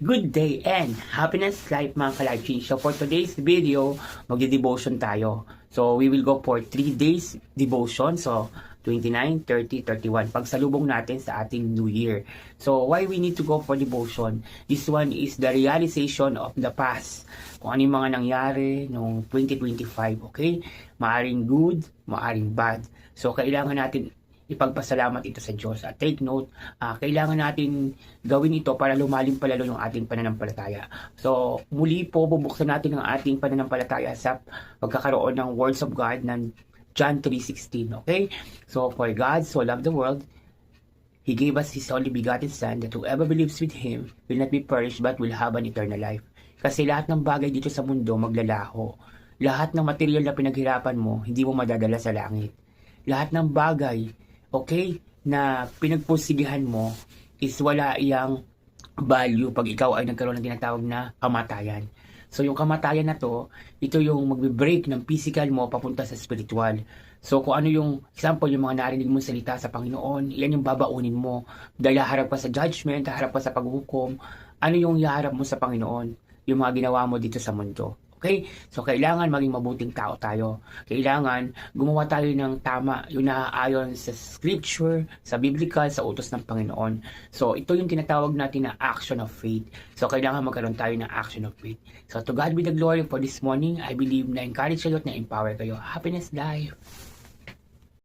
Good day and happiness life mga ka-life. So for today's video, magde-devotion tayo. So we will go for 3 days devotion. So 29, 30, 31. Pagsalubong natin sa ating New Year. So why we need to go for devotion? This one is the realization of the past. Kung ano yung mga nangyari noong 2025. Okay? Maaring good, maaring bad. So kailangan natin ipagpasalamat ito sa Diyos. At take note, kailangan natin gawin ito para lumalim palalo yung ating pananampalataya. So, muli po, bubuksan natin ang ating pananampalataya sa pagkakaroon ng words of God ng John 3:16. Okay? So, for God so loved the world, He gave us His only begotten Son, that whoever believes with Him will not be perished but will have an eternal life. Kasi lahat ng bagay dito sa mundo maglalaho. Lahat ng material na pinaghirapan mo, hindi mo madadala sa langit. Lahat ng bagay okay, na pinagpusigihan mo is wala iyang value pag ikaw ay nagkaroon ng tinatawag na kamatayan. So yung kamatayan na to, ito yung magbe-break ng physical mo papunta sa spiritual. So kung ano yung example, yung mga narinig mong salita sa Panginoon, yan yung babaunin mo. Dahil haharap ka sa judgment, haharap ka sa paghukom, ano yung iharap mo sa Panginoon? Yung mga ginawa mo dito sa mundo. Okay? So, kailangan maging mabuting tao tayo. Kailangan gumawa tayo ng tama, yung naaayon sa scripture, sa biblical, sa utos ng Panginoon. So, ito yung tinatawag natin na action of faith. So, kailangan magkaroon tayo ng action of faith. So, to God be the glory for this morning. I believe na encourage kayo at na-empower kayo. Happiness life!